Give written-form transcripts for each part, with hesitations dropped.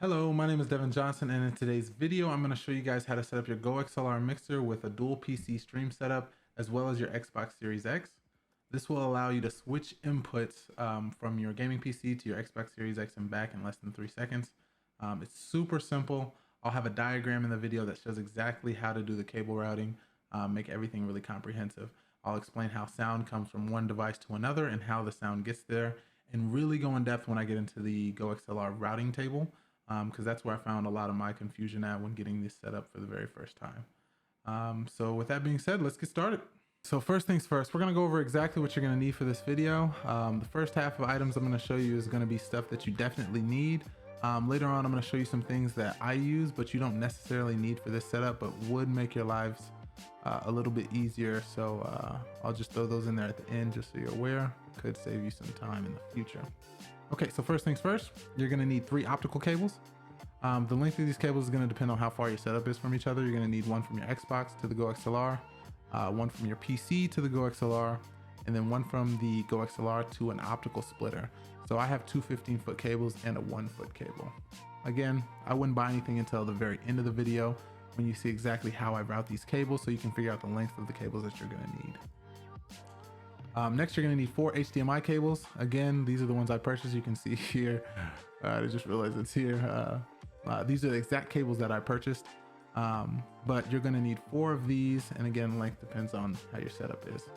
Hello, my name is Devin Johnson, and in today's video, I'm going to show you guys how to set up your GOXLR mixer with a dual PC stream setup, as well as your Xbox Series X. This will allow you to switch inputs from your gaming PC to your Xbox Series X and back in less than 3 seconds. It's super simple. I'll have a diagram in the video that shows exactly how to do the cable routing, make everything really comprehensive. I'll explain how sound comes from one device to another and how the sound gets there, and really go in depth when I get into the GOXLR routing table, because that's where I found a lot of my confusion at when getting this set up for the very first time. So with that being said, let's get started. So first things first, we're going to go over exactly what you're going to need for this video. The first half of items I'm going to show you is going to be stuff that you definitely need. Later on, I'm going to show you some things that I use, but you don't necessarily need for this setup, but would make your lives a little bit easier. So I'll just throw those in there at the end just so you're aware. Could save you some time in the future. Okay, so first things first, you're gonna need 3 optical cables. The length of these cables is gonna depend on how far your setup is from each other. You're gonna need one from your Xbox to the GOXLR, one from your PC to the GOXLR, and then one from the GOXLR to an optical splitter. So I have 2 15-foot cables and a 1-foot cable. Again, I wouldn't buy anything until the very end of the video when you see exactly how I route these cables so you can figure out the length of the cables that you're gonna need. Next, you're going to need 4 HDMI cables. Again, these are the ones I purchased. You can see here. I just realized it's here. These are the exact cables that I purchased. But you're going to need 4 of these. And again, length depends on how your setup is.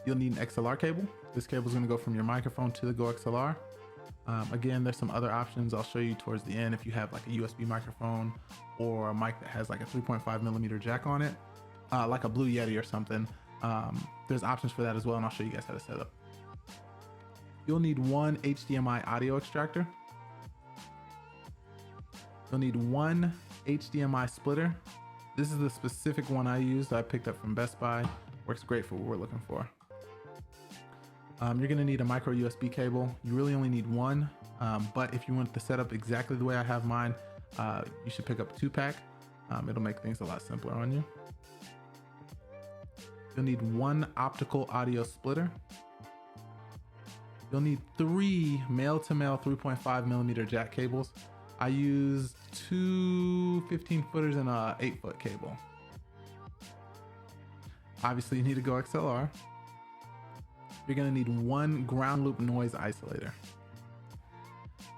You'll need an XLR cable. This cable is going to go from your microphone to the GOXLR. Again, there's some other options I'll show you towards the end if you have like a USB microphone or a mic that has like a 3.5mm jack on it, like a Blue Yeti or something. There's options for that as well, and I'll show you guys how to set up. You'll need 1 HDMI audio extractor. You'll need 1 HDMI splitter. This is the specific one I used. I picked up from Best Buy. Works great for what we're looking for. You're gonna need a micro USB cable. You really only need 1, but if you want the setup exactly the way I have mine, you should pick up a 2-pack. It'll make things a lot simpler on you. You'll need 1 optical audio splitter. You'll need 3 male-to-male 3.5mm jack cables. I used 2 15-footers and a 8-foot cable. Obviously, you need a GOXLR. You're gonna need 1 ground loop noise isolator.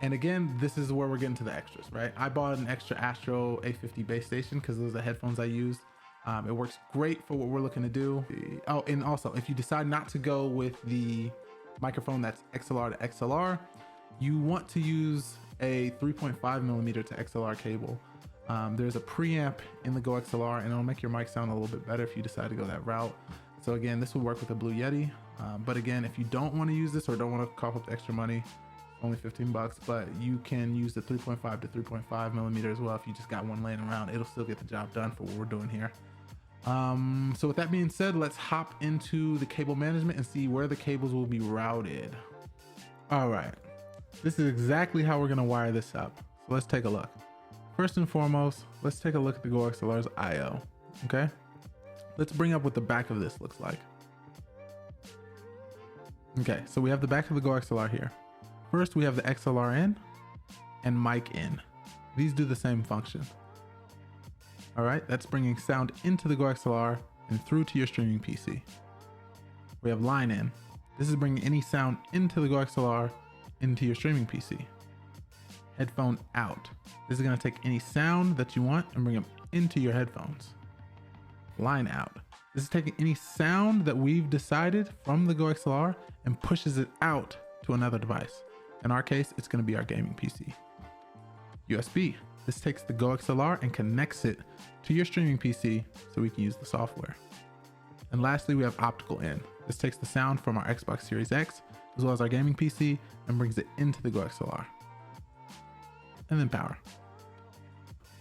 And again, this is where we're getting to the extras, right? I bought an extra Astro A50 base station because those are the headphones I used. It works great for what we're looking to do. Oh, and also, if you decide not to go with the microphone that's XLR to XLR, you want to use a 3.5mm to XLR cable. There's a preamp in the GOXLR, and it'll make your mic sound a little bit better if you decide to go that route. So again, this will work with a Blue Yeti. But again, if you don't want to use this or don't want to cough up the extra money, only 15 bucks, but you can use the 3.5 to 3.5mm as well. If you just got one laying around, it'll still get the job done for what we're doing here. So with that being said, let's hop into the cable management and see where the cables will be routed. All right, this is exactly how we're gonna wire this up. So let's take a look. First and foremost, let's take a look at the GOXLR's IO, okay? Let's bring up what the back of this looks like. Okay, so we have the back of the GOXLR here. First, we have the XLR in and mic in. These do the same function. All right, that's bringing sound into the GOXLR and through to your streaming PC. We have line in. This is bringing any sound into the GOXLR into your streaming PC. Headphone out. This is gonna take any sound that you want and bring them into your headphones. Line out. This is taking any sound that we've decided from the GOXLR and pushes it out to another device. In our case, it's gonna be our gaming PC. USB. This takes the GOXLR and connects it to your streaming PC so we can use the software. And lastly, we have optical in. This takes the sound from our Xbox Series X as well as our gaming PC and brings it into the GOXLR. And then power.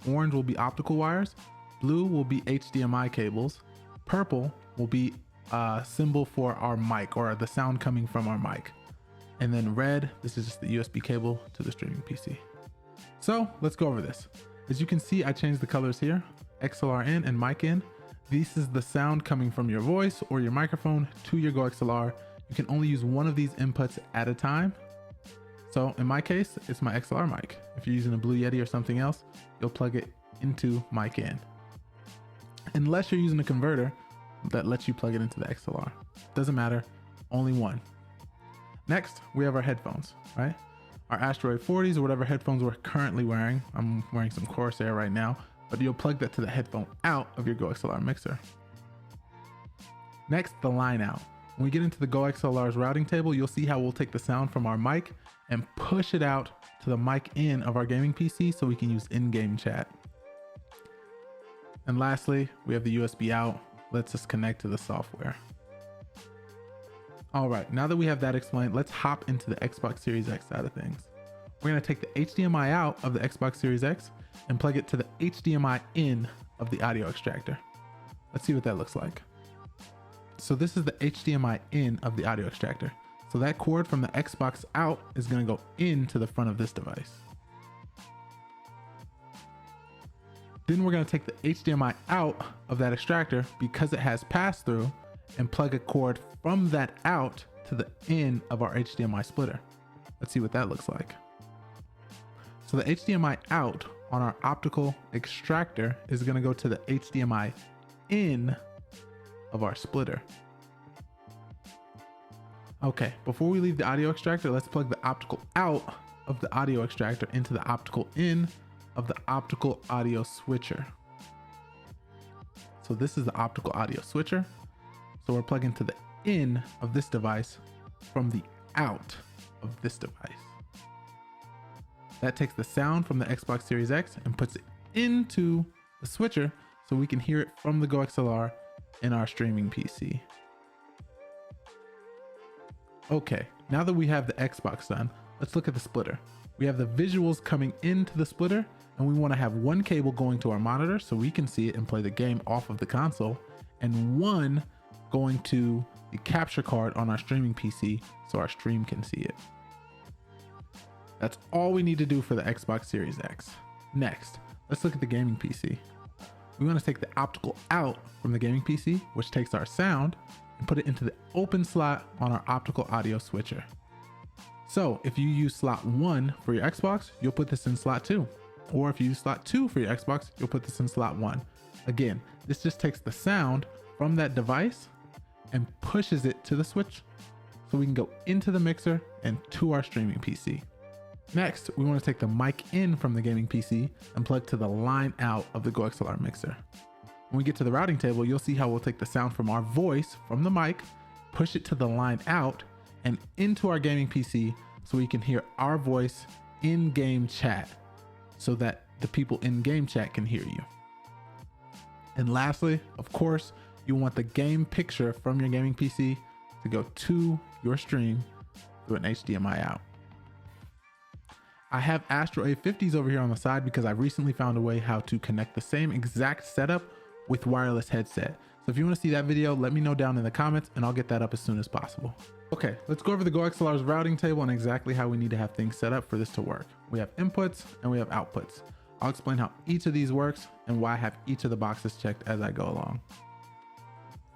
Orange will be optical wires. Blue will be HDMI cables. Purple will be a symbol for our mic or the sound coming from our mic. And then red, this is just the USB cable to the streaming PC. So let's go over this. As you can see, I changed the colors here, XLR in and mic in. This is the sound coming from your voice or your microphone to your GOXLR. You can only use one of these inputs at a time. So in my case, it's my XLR mic. If you're using a Blue Yeti or something else, you'll plug it into mic in. Unless you're using a converter that lets you plug it into the XLR. Doesn't matter, only one. Next, we have our headphones, right? Our Asteroid 40s or whatever headphones we're currently wearing. I'm wearing some Corsair right now, but you'll plug that to the headphone out of your GOXLR mixer. Next, the line out. When we get into the GOXLR's routing table, you'll see how we'll take the sound from our mic and push it out to the mic in of our gaming PC so we can use in-game chat. And lastly, we have the USB out. Lets us connect to the software. All right, now that we have that explained, let's hop into the Xbox Series X side of things. We're gonna take the HDMI out of the Xbox Series X and plug it to the HDMI in of the audio extractor. Let's see what that looks like. So this is the HDMI in of the audio extractor. So that cord from the Xbox out is gonna go into the front of this device. Then we're gonna take the HDMI out of that extractor because it has pass through and plug a cord from that out to the in of our HDMI splitter. Let's see what that looks like. So the HDMI out on our optical extractor is gonna go to the HDMI in of our splitter. Okay, before we leave the audio extractor, let's plug the optical out of the audio extractor into the optical in of the optical audio switcher. So this is the optical audio switcher. So we're plugging to the in of this device from the out of this device. That takes the sound from the Xbox Series X and puts it into the switcher so we can hear it from the GOXLR in our streaming PC. Okay, now that we have the Xbox done, let's look at the splitter. We have the visuals coming into the splitter, and we want to have one cable going to our monitor so we can see it and play the game off of the console, and one going to the capture card on our streaming PC so our stream can see it. That's all we need to do for the Xbox Series X. Next, let's look at the gaming PC. We want to take the optical out from the gaming PC, which takes our sound, and put it into the open slot on our optical audio switcher. So if you use slot 1 for your Xbox, you'll put this in slot 2. Or if you use slot 2 for your Xbox, you'll put this in slot 1. Again, this just takes the sound from that device and pushes it to the switch so we can go into the mixer and to our streaming PC. Next, we want to take the mic in from the gaming PC and plug to the line out of the GOXLR mixer. When we get to the routing table, you'll see how we'll take the sound from our voice from the mic, push it to the line out and into our gaming PC so we can hear our voice in game chat so that the people in game chat can hear you. And lastly, of course, you want the game picture from your gaming PC to go to your stream through an HDMI out. I have Astro A50s over here on the side because I recently found a way how to connect the same exact setup with wireless headset. So if you want to see that video, let me know down in the comments and I'll get that up as soon as possible. Okay, let's go over the GOXLR's routing table and exactly how we need to have things set up for this to work. We have inputs and we have outputs. I'll explain how each of these works and why I have each of the boxes checked as I go along.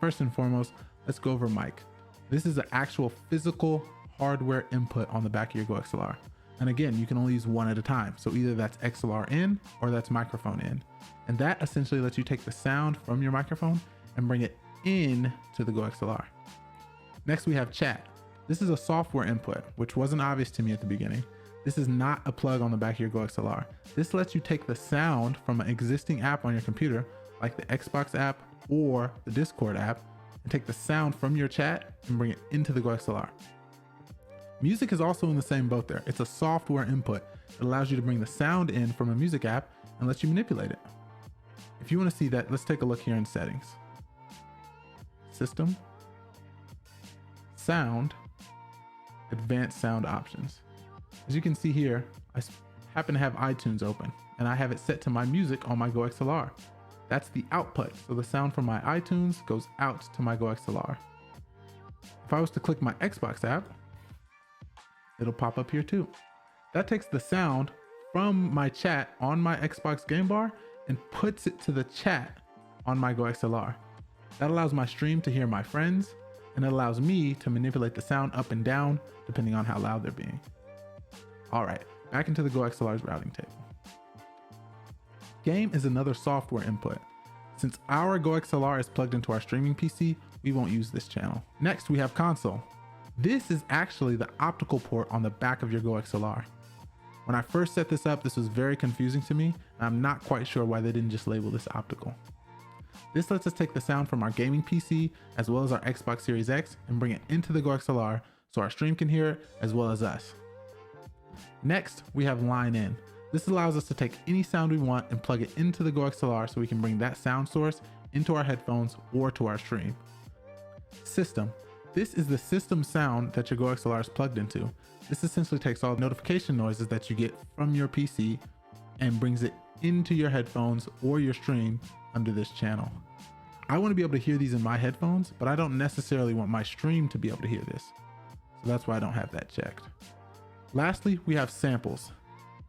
First and foremost, let's go over mic. This is an actual physical hardware input on the back of your GOXLR. And again, you can only use one at a time. So either that's XLR in or that's microphone in. And that essentially lets you take the sound from your microphone and bring it in to the GOXLR. Next, we have chat. This is a software input, which wasn't obvious to me at the beginning. This is not a plug on the back of your GOXLR. This lets you take the sound from an existing app on your computer, like the Xbox app or the Discord app, and take the sound from your chat and bring it into the GOXLR. Music is also in the same boat there. It's a software input that allows you to bring the sound in from a music app and lets you manipulate it. If you want to see that, let's take a look here in settings. System, sound, advanced sound options. As you can see here, I happen to have iTunes open and I have it set to my music on my GOXLR. That's the output. So the sound from my iTunes goes out to my GOXLR. If I was to click my Xbox app, it'll pop up here too. That takes the sound from my chat on my Xbox game bar and puts it to the chat on my GOXLR. That allows my stream to hear my friends, and it allows me to manipulate the sound up and down depending on how loud they're being. All right, back into the GOXLR's routing table. Game is another software input. Since our GOXLR is plugged into our streaming PC, we won't use this channel. Next, we have console. This is actually the optical port on the back of your GOXLR. When I first set this up, this was very confusing to me, and I'm not quite sure why they didn't just label this optical. This lets us take the sound from our gaming PC as well as our Xbox Series X and bring it into the GOXLR so our stream can hear it as well as us. Next, we have line in. This allows us to take any sound we want and plug it into the GOXLR so we can bring that sound source into our headphones or to our stream. System. This is the system sound that your GOXLR is plugged into. This essentially takes all notification noises that you get from your PC and brings it into your headphones or your stream under this channel. I want to be able to hear these in my headphones, but I don't necessarily want my stream to be able to hear this. So that's why I don't have that checked. Lastly, we have samples.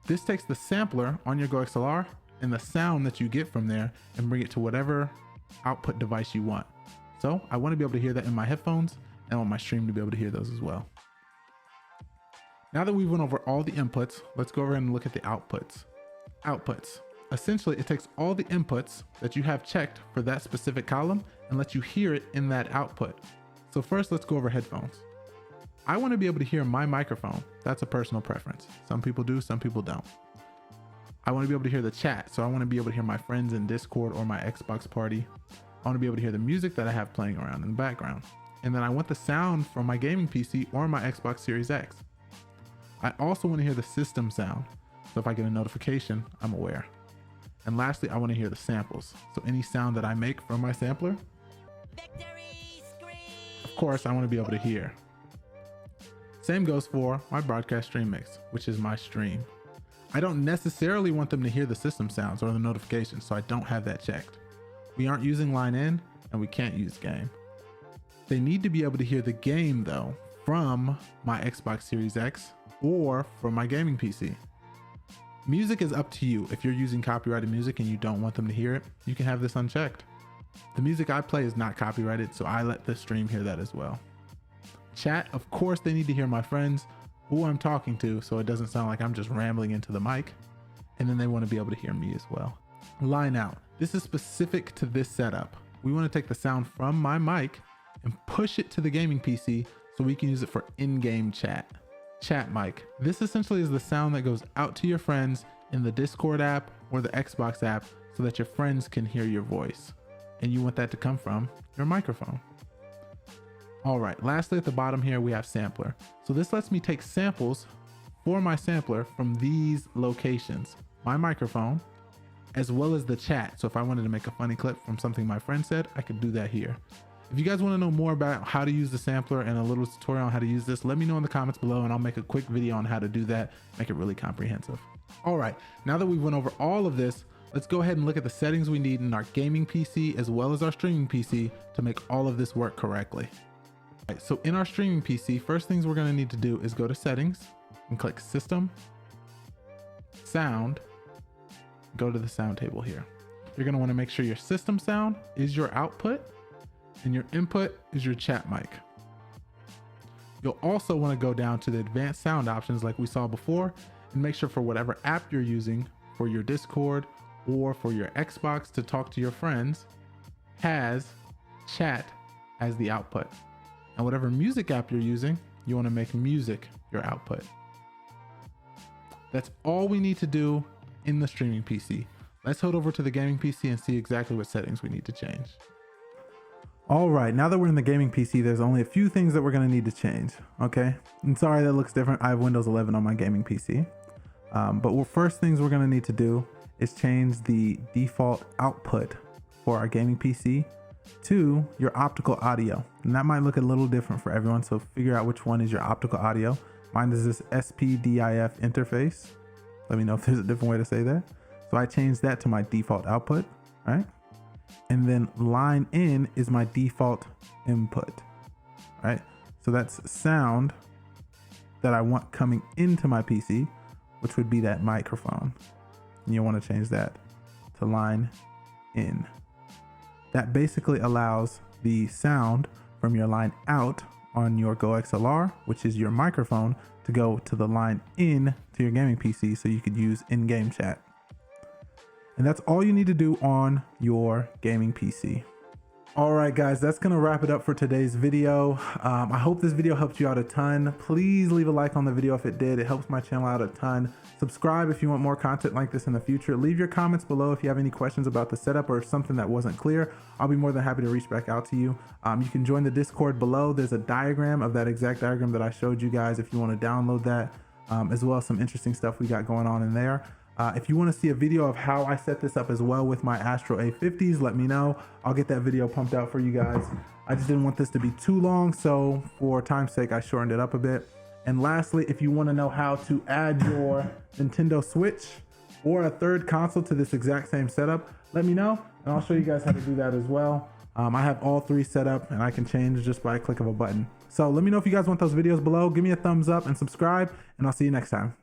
This takes the sampler on your GOXLR and the sound that you get from there and bring it to whatever output device you want. So I want to be able to hear that in my headphones and I want my stream to be able to hear those as well. Now that we've went over all the inputs, let's go over and look at the outputs. Outputs. Essentially, it takes all the inputs that you have checked for that specific column and lets you hear it in that output. So first, let's go over headphones. I want to be able to hear my microphone. That's a personal preference. Some people do, some people don't. I want to be able to hear the chat. So I want to be able to hear my friends in Discord or my Xbox party. I want to be able to hear the music that I have playing around in the background. And then I want the sound from my gaming PC or my Xbox Series X. I also want to hear the system sound. So if I get a notification, I'm aware. And lastly, I want to hear the samples. So any sound that I make from my sampler, of course, I want to be able to hear. Same goes for my broadcast stream mix, which is my stream. I don't necessarily want them to hear the system sounds or the notifications, so I don't have that checked. We aren't using line in and we can't use game. They need to be able to hear the game though from my Xbox Series X or from my gaming PC. Music is up to you. If you're using copyrighted music and you don't want them to hear it, you can have this unchecked. The music I play is not copyrighted, so I let the stream hear that as well. Chat, of course, they need to hear my friends, who I'm talking to, so it doesn't sound like I'm just rambling into the mic. And then they want to be able to hear me as well. Line out. This is specific to this setup. We want to take the sound from my mic and push it to the gaming PC so we can use it for in-game chat. Chat mic. This essentially is the sound that goes out to your friends in the Discord app or the Xbox app so that your friends can hear your voice. And you want that to come from your microphone. All right, lastly at the bottom here, we have sampler. So this lets me take samples for my sampler from these locations, my microphone, as well as the chat. So if I wanted to make a funny clip from something my friend said, I could do that here. If you guys want to know more about how to use the sampler and a little tutorial on how to use this, let me know in the comments below and I'll make a quick video on how to do that, make it really comprehensive. All right, now that we've went over all of this, let's go ahead and look at the settings we need in our gaming PC as well as our streaming PC to make all of this work correctly. All right, so in our streaming PC, first things we're going to need to do is go to settings and click system, sound, go to the sound table here. You're going to want to make sure your system sound is your output and your input is your chat mic. You'll also want to go down to the advanced sound options like we saw before and make sure for whatever app you're using for your Discord or for your Xbox to talk to your friends has chat as the output. And whatever music app you're using, you want to make music your output. That's all we need to do in the streaming PC. Let's head over to the gaming PC and see exactly what settings we need to change. All right, now that we're in the gaming PC, there's only a few things that we're going to need to change. Okay, and sorry that looks different. I have Windows 11 on my gaming PC. But first things we're going to need to do is change the default output for our gaming PC to your optical audio. And that might look a little different for everyone, so figure out which one is your optical audio. Mine is this SPDIF interface. Let me know if there's a different way to say that. So I changed that to my default output, right? And then line in is my default input, right? So that's sound that I want coming into my PC, which would be that microphone. And you want to change that to line in. That basically allows the sound from your line out on your GOXLR, which is your microphone, to go to the line in to your gaming PC so you could use in-game chat. And that's all you need to do on your gaming PC. All right, guys, that's gonna wrap it up for today's video. I hope this video helped you out a ton. Please leave a like on the video if it did. It helps my channel out a ton. Subscribe if you want more content like this in the future. Leave your comments below if you have any questions about the setup or something that wasn't clear. I'll be more than happy to reach back out to you. You can join the Discord below. There's a diagram of that exact diagram that I showed you guys if you want to download that, as well as some interesting stuff we got going on in there. If you want to see a video of how I set this up as well with my Astro A50s, let me know. I'll get that video pumped out for you guys. I just didn't want this to be too long, so for time's sake, I shortened it up a bit. And lastly, if you want to know how to add your Nintendo Switch or a third console to this exact same setup, let me know, and I'll show you guys how to do that as well. I have all three set up, and I can change just by a click of a button. So let me know if you guys want those videos below. Give me a thumbs up and subscribe, and I'll see you next time.